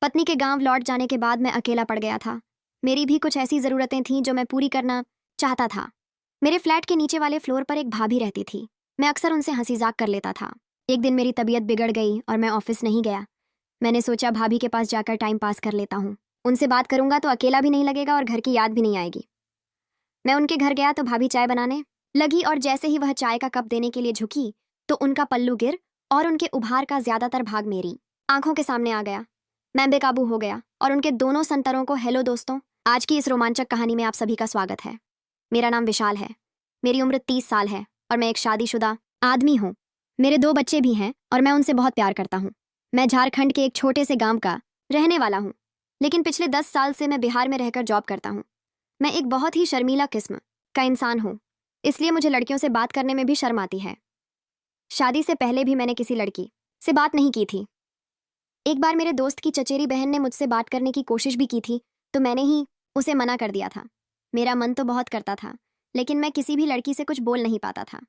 पत्नी के गांव लौट जाने के बाद मैं अकेला पड़ गया था। मेरी भी कुछ ऐसी ज़रूरतें थीं जो मैं पूरी करना चाहता था। मेरे फ्लैट के नीचे वाले फ्लोर पर एक भाभी रहती थी। मैं अक्सर उनसे हंसी जाक कर लेता था। एक दिन मेरी तबीयत बिगड़ गई और मैं ऑफिस नहीं गया। मैंने सोचा भाभी के पास जाकर टाइम पास कर लेता हूँ। उनसे बात करूंगा तो अकेला भी नहीं लगेगा और घर की याद भी नहीं आएगी। मैं उनके घर गया तो भाभी चाय बनाने लगी और जैसे ही वह चाय का कप देने के लिए झुकी तो उनका पल्लू गिर और उनके उभार का ज्यादातर भाग मेरी आंखों के सामने आ गया। मैं बेकाबू हो गया और उनके दोनों संतरों को हेलो दोस्तों, आज की इस रोमांचक कहानी में आप सभी का स्वागत है। मेरा नाम विशाल है। मेरी उम्र 30 साल है और मैं एक शादीशुदा आदमी हूँ। मेरे 2 बच्चे भी हैं और मैं उनसे बहुत प्यार करता हूँ। मैं झारखंड के एक छोटे से गांव का रहने वाला हूँ, लेकिन पिछले 10 साल से मैं बिहार में रहकर जॉब करता हूँ। मैं एक बहुत ही शर्मीला किस्म का इंसान हूँ, इसलिए मुझे लड़कियों से बात करने में भी शर्म आती है। शादी से पहले भी मैंने किसी लड़की से बात नहीं की थी। एक बार मेरे दोस्त की चचेरी बहन ने मुझसे बात करने की कोशिश भी की थी, तो मैंने ही उसे मना कर दिया था। मेरा मन तो बहुत करता था, लेकिन मैं किसी भी लड़की से कुछ बोल नहीं पाता था।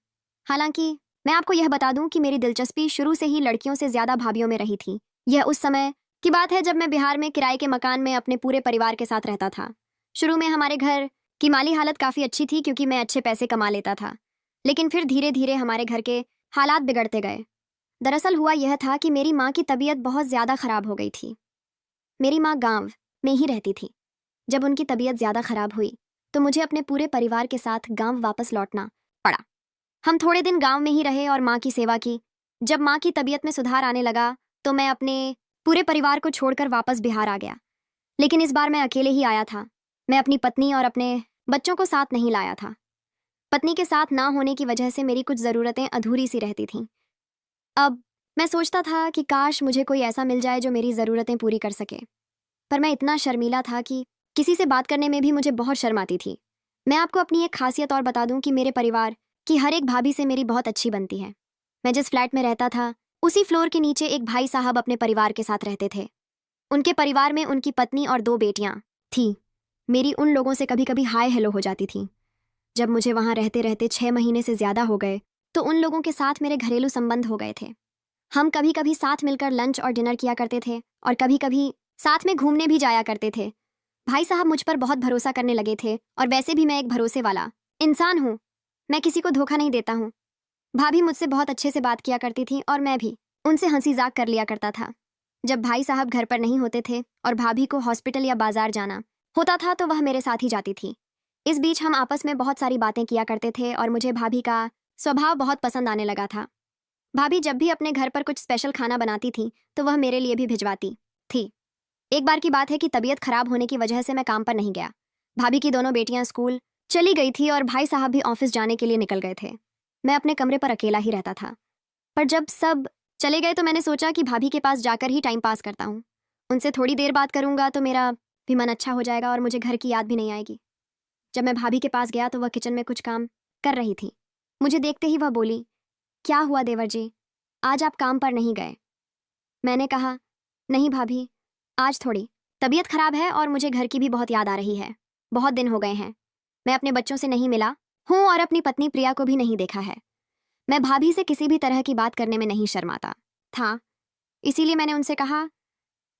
हालांकि मैं आपको यह बता दूं कि मेरी दिलचस्पी शुरू से ही लड़कियों से ज्यादा भाभियों में रही थी। यह उस समय की बात है जब मैं बिहार में किराए के मकान में अपने पूरे परिवार के साथ रहता था। शुरू में हमारे घर की माली हालत काफी अच्छी थी क्योंकि मैं अच्छे पैसे कमा लेता था, लेकिन फिर धीरे धीरे हमारे घर के हालात बिगड़ते गए। दरअसल हुआ यह था कि मेरी माँ की तबीयत बहुत ज्यादा खराब हो गई थी। मेरी माँ गांव में ही रहती थी। जब उनकी तबीयत ज्यादा खराब हुई तो मुझे अपने पूरे परिवार के साथ गांव वापस लौटना पड़ा। हम थोड़े दिन गांव में ही रहे और माँ की सेवा की। जब माँ की तबीयत में सुधार आने लगा तो मैं अपने पूरे परिवार को छोड़कर वापस बिहार आ गया, लेकिन इस बार मैं अकेले ही आया था। मैं अपनी पत्नी और अपने बच्चों को साथ नहीं लाया था। पत्नी के साथ ना होने की वजह से मेरी कुछ ज़रूरतें अधूरी सी रहती थीं। अब मैं सोचता था कि काश मुझे कोई ऐसा मिल जाए जो मेरी ज़रूरतें पूरी कर सके, पर मैं इतना शर्मीला था कि किसी से बात करने में भी मुझे बहुत शर्म आती थी। मैं आपको अपनी एक खासियत और बता दूं कि मेरे परिवार की हर एक भाभी से मेरी बहुत अच्छी बनती है। मैं जिस फ्लैट में रहता था उसी फ्लोर के नीचे एक भाई साहब अपने परिवार के साथ रहते थे। उनके परिवार में उनकी पत्नी और 2 बेटियां थीं। मेरी उन लोगों से कभी कभी हाय हेलो हो जाती थी। जब मुझे वहां रहते रहते 6 महीने से ज्यादा हो गए तो उन लोगों के साथ मेरे घरेलू संबंध हो गए थे। हम कभी कभी साथ मिलकर लंच और डिनर किया करते थे और कभी कभी साथ में घूमने भी जाया करते थे। भाई साहब मुझ पर बहुत भरोसा करने लगे थे और वैसे भी मैं एक भरोसे वाला इंसान हूँ। मैं किसी को धोखा नहीं देता हूँ। भाभी मुझसे बहुत अच्छे से बात किया करती थी और मैं भी उनसे हंसी जाक कर लिया करता था। जब भाई साहब घर पर नहीं होते थे और भाभी को हॉस्पिटल या बाजार जाना होता था तो वह मेरे साथ ही जाती थी। इस बीच हम आपस में बहुत सारी बातें किया करते थे और मुझे भाभी का स्वभाव बहुत पसंद आने लगा था। भाभी जब भी अपने घर पर कुछ स्पेशल खाना बनाती थी तो वह मेरे लिए भी भिजवाती थी। एक बार की बात है कि तबीयत खराब होने की वजह से मैं काम पर नहीं गया। भाभी की दोनों बेटियां स्कूल चली गई थी और भाई साहब भी ऑफिस जाने के लिए निकल गए थे। मैं अपने कमरे पर अकेला ही रहता था। पर जब सब चले गए तो मैंने सोचा कि भाभी के पास जाकर ही टाइम पास करता हूँ। उनसे थोड़ी देर बात करूंगा तो मेरा भी मन अच्छा हो जाएगा और मुझे घर की याद भी नहीं आएगी। जब मैं भाभी के पास गया तो वह किचन में कुछ काम कर रही थी। मुझे देखते ही वह बोली, क्या हुआ देवर जी, आज आप काम पर नहीं गए? मैंने कहा, नहीं भाभी, आज थोड़ी तबीयत खराब है और मुझे घर की भी बहुत याद आ रही है। बहुत दिन हो गए हैं। मैं अपने बच्चों से नहीं मिला हूँ और अपनी पत्नी प्रिया को भी नहीं देखा है। मैं भाभी से किसी भी तरह की बात करने में नहीं शर्माता था, इसीलिए मैंने उनसे कहा,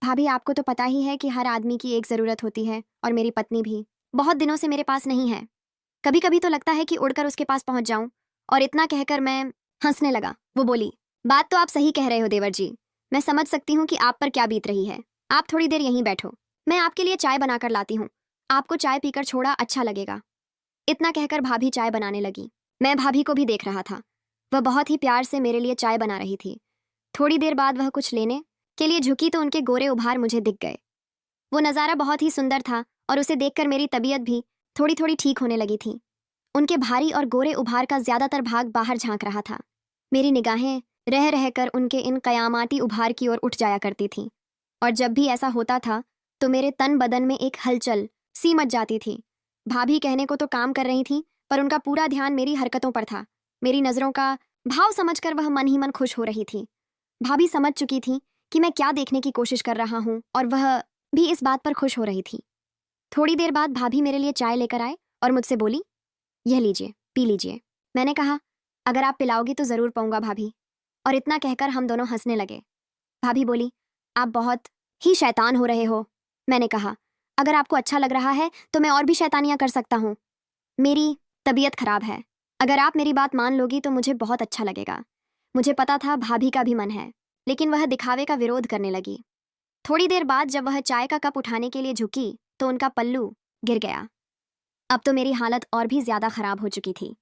भाभी आपको तो पता ही है कि हर आदमी की एक ज़रूरत होती है और मेरी पत्नी भी बहुत दिनों से मेरे पास नहीं है। कभी कभी तो लगता है कि उड़कर उसके पास पहुंच जाऊं। और इतना कहकर मैं हंसने लगा। वो बोली, बात तो आप सही कह रहे हो देवर जी। मैं समझ सकती हूँ कि आप पर क्या बीत रही है। आप थोड़ी देर यहीं बैठो, मैं आपके लिए चाय बनाकर लाती हूँ। आपको चाय पीकर छोड़ा अच्छा लगेगा। इतना कहकर भाभी चाय बनाने लगी। मैं भाभी को भी देख रहा था। वह बहुत ही प्यार से मेरे लिए चाय बना रही थी। थोड़ी देर बाद वह कुछ लेने के लिए झुकी तो उनके गोरे उभार मुझे दिख गए। वो नज़ारा बहुत ही सुंदर था और उसे देखकर मेरी तबीयत भी थोड़ी थोड़ी ठीक होने लगी थी। उनके भारी और गोरे उभार का ज्यादातर भाग बाहर झांक रहा था। मेरी निगाहें रह रहकर उनके इन कयामाती उभार की ओर उठ जाया करती थीं, और जब भी ऐसा होता था तो मेरे तन बदन में एक हलचल सी मच जाती थी। भाभी कहने को तो काम कर रही थी, पर उनका पूरा ध्यान मेरी हरकतों पर था। मेरी नज़रों का भाव समझकर वह मन ही मन खुश हो रही थी। भाभी समझ चुकी थी कि मैं क्या देखने की कोशिश कर रहा हूँ और वह भी इस बात पर खुश हो रही थी। थोड़ी देर बाद भाभी मेरे लिए चाय लेकर आए और मुझसे बोली, यह लीजिए, पी लीजिए। मैंने कहा, अगर आप पिलाओगी तो ज़रूर पाऊंगा भाभी। और इतना कहकर हम दोनों हंसने लगे। भाभी बोली, आप बहुत ही शैतान हो रहे हो। मैंने कहा, अगर आपको अच्छा लग रहा है तो मैं और भी शैतानियां कर सकता हूँ। मेरी तबीयत खराब है। अगर आप मेरी बात मान लोगी तो मुझे बहुत अच्छा लगेगा। मुझे पता था भाभी का भी मन है, लेकिन वह दिखावे का विरोध करने लगी। थोड़ी देर बाद जब वह चाय का कप उठाने के लिए झुकी तो उनका पल्लू गिर गया। अब तो मेरी हालत और भी ज्यादा खराब हो चुकी थी।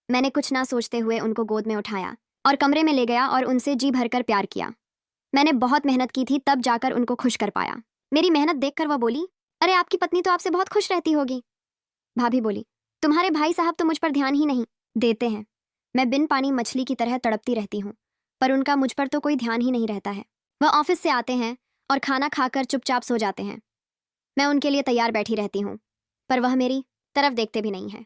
मैंने कुछ ना सोचते हुए उनको गोद में उठाया और कमरे में ले गया और उनसे जी भरकर प्यार किया। मैंने बहुत मेहनत की थी, तब जाकर उनको खुश कर पाया। मेरी मेहनत देखकर वह बोली, अरे आपकी पत्नी तो आपसे बहुत खुश रहती होगी। भाभी बोली, तुम्हारे भाई साहब तो मुझ पर ध्यान ही नहीं देते हैं। मैं बिन पानी मछली की तरह तड़पती रहती हूँ, पर उनका मुझ पर तो कोई ध्यान ही नहीं रहता है। वह ऑफिस से आते हैं और खाना खाकर चुपचाप सो जाते हैं। मैं उनके लिए तैयार बैठी रहती हूँ, पर वह मेरी तरफ देखते भी नहीं है।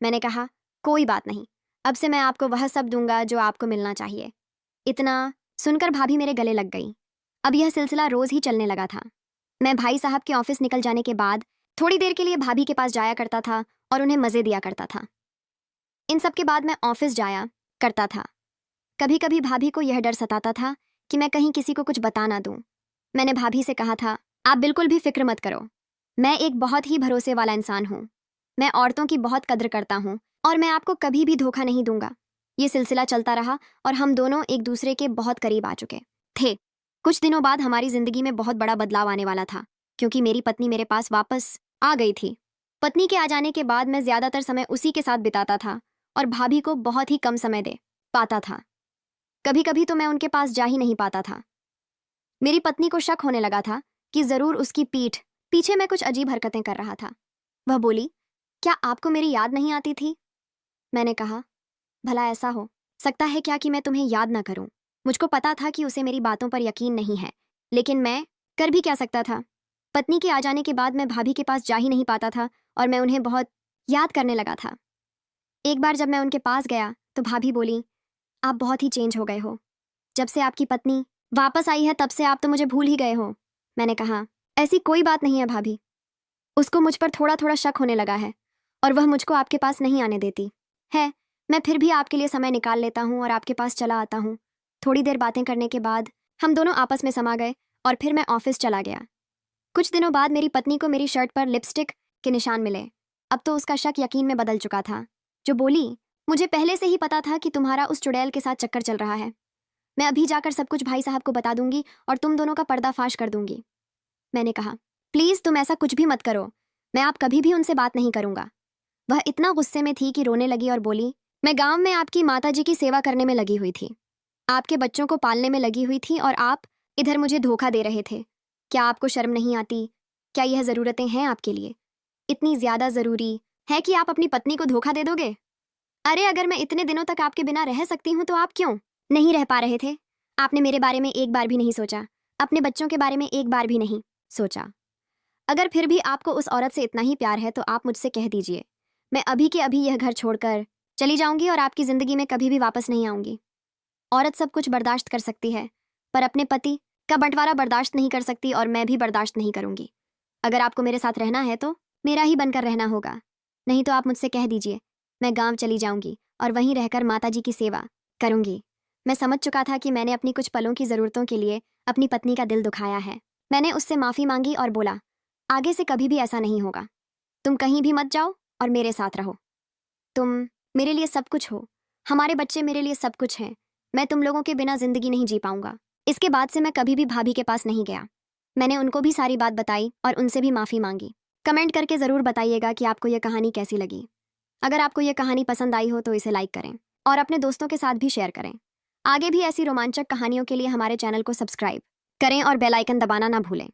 मैंने कहा, कोई बात नहीं, अब से मैं आपको वह सब दूंगा जो आपको मिलना चाहिए। इतना सुनकर भाभी मेरे गले लग गई। अब यह सिलसिला रोज ही चलने लगा था। मैं भाई साहब के ऑफिस निकल जाने के बाद थोड़ी देर के लिए भाभी के पास जाया करता था और उन्हें मजे दिया करता था। इन सब के बाद मैं ऑफिस जाया करता था। कभी कभी भाभी को यह डर सताता था कि मैं कहीं किसी को कुछ बता ना दूं। मैंने भाभी से कहा था, आप बिल्कुल भी फिक्र मत करो, मैं एक बहुत ही भरोसे वाला इंसान हूँ। मैं औरतों की बहुत कद्र करता हूँ और मैं आपको कभी भी धोखा नहीं दूंगा। ये सिलसिला चलता रहा और हम दोनों एक दूसरे के बहुत करीब आ चुके थे। कुछ दिनों बाद हमारी जिंदगी में बहुत बड़ा बदलाव आने वाला था, क्योंकि मेरी पत्नी मेरे पास वापस आ गई थी। पत्नी के आ जाने के बाद मैं ज्यादातर समय उसी के साथ बिताता था और भाभी को बहुत ही कम समय दे पाता था। कभी कभी तो मैं उनके पास जा ही नहीं पाता था। मेरी पत्नी को शक होने लगा था कि जरूर उसकी पीठ पीछे मैं कुछ अजीब हरकतें कर रहा था। वह बोली, क्या आपको मेरी याद नहीं आती थी? मैंने कहा, भला ऐसा हो सकता है क्या कि मैं तुम्हें याद ना करूं? मुझको पता था कि उसे मेरी बातों पर यकीन नहीं है, लेकिन मैं कर भी क्या सकता था। पत्नी के आ जाने के बाद मैं भाभी के पास जा ही नहीं पाता था और मैं उन्हें बहुत याद करने लगा था। एक बार जब मैं उनके पास गया तो भाभी बोली, आप बहुत ही चेंज हो गए हो। जब से आपकी पत्नी वापस आई है तब से आप तो मुझे भूल ही गए हो। मैंने कहा, ऐसी कोई बात नहीं है भाभी। उसको मुझ पर थोड़ा थोड़ा शक होने लगा है और वह मुझको आपके पास नहीं आने देती है। मैं फिर भी आपके लिए समय निकाल लेता हूँ और आपके पास चला आता हूँ। थोड़ी देर बातें करने के बाद हम दोनों आपस में समा गए और फिर मैं ऑफिस चला गया। कुछ दिनों बाद मेरी पत्नी को मेरी शर्ट पर लिपस्टिक के निशान मिले। अब तो उसका शक यकीन में बदल चुका था, जो बोली, मुझे पहले से ही पता था कि तुम्हारा उस चुड़ैल के साथ चक्कर चल रहा है। मैं अभी जाकर सब कुछ भाई साहब को बता दूंगी और तुम दोनों का पर्दाफाश कर दूंगी। मैंने कहा, प्लीज तुम ऐसा कुछ भी मत करो, मैं आप कभी भी उनसे बात नहीं करूंगा। वह इतना गुस्से में थी कि रोने लगी और बोली, मैं गांव में आपकी माताजी की सेवा करने में लगी हुई थी, आपके बच्चों को पालने में लगी हुई थी और आप इधर मुझे धोखा दे रहे थे। क्या आपको शर्म नहीं आती? क्या यह जरूरतें हैं आपके लिए? इतनी ज्यादा जरूरी है कि आप अपनी पत्नी को धोखा दे दोगे? अरे अगर मैं इतने दिनों तक आपके बिना रह सकती हूँ तो आप क्यों नहीं रह पा रहे थे? आपने मेरे बारे में एक बार भी नहीं सोचा, अपने बच्चों के बारे में एक बार भी नहीं सोचा। अगर फिर भी आपको उस औरत से इतना ही प्यार है तो आप मुझसे कह दीजिए, मैं अभी के अभी यह घर छोड़कर चली जाऊंगी और आपकी जिंदगी में कभी भी वापस नहीं आऊंगी। औरत सब कुछ बर्दाश्त कर सकती है, पर अपने पति का बंटवारा बर्दाश्त नहीं कर सकती और मैं भी बर्दाश्त नहीं करूंगी। अगर आपको मेरे साथ रहना है तो मेरा ही बनकर रहना होगा, नहीं तो आप मुझसे कह दीजिए, मैं गांव चली जाऊंगी और वहीं रहकर माताजी की सेवा करूंगी। मैं समझ चुका था कि मैंने अपनी कुछ पलों की ज़रूरतों के लिए अपनी पत्नी का दिल दुखाया है। मैंने उससे माफ़ी मांगी और बोला, आगे से कभी भी ऐसा नहीं होगा। तुम कहीं भी मत जाओ और मेरे साथ रहो। तुम मेरे लिए सब कुछ हो, हमारे बच्चे मेरे लिए सब कुछ हैं। मैं तुम लोगों के बिना ज़िंदगी नहीं जी पाऊंगा। इसके बाद से मैं कभी भी भाभी के पास नहीं गया। मैंने उनको भी सारी बात बताई और उनसे भी माफ़ी मांगी। कमेंट करके ज़रूर बताइएगा कि आपको यह कहानी कैसी लगी। अगर आपको यह कहानी पसंद आई हो तो इसे लाइक करें और अपने दोस्तों के साथ भी शेयर करें। आगे भी ऐसी रोमांचक कहानियों के लिए हमारे चैनल को सब्सक्राइब करें और बेल आइकन दबाना ना भूलें।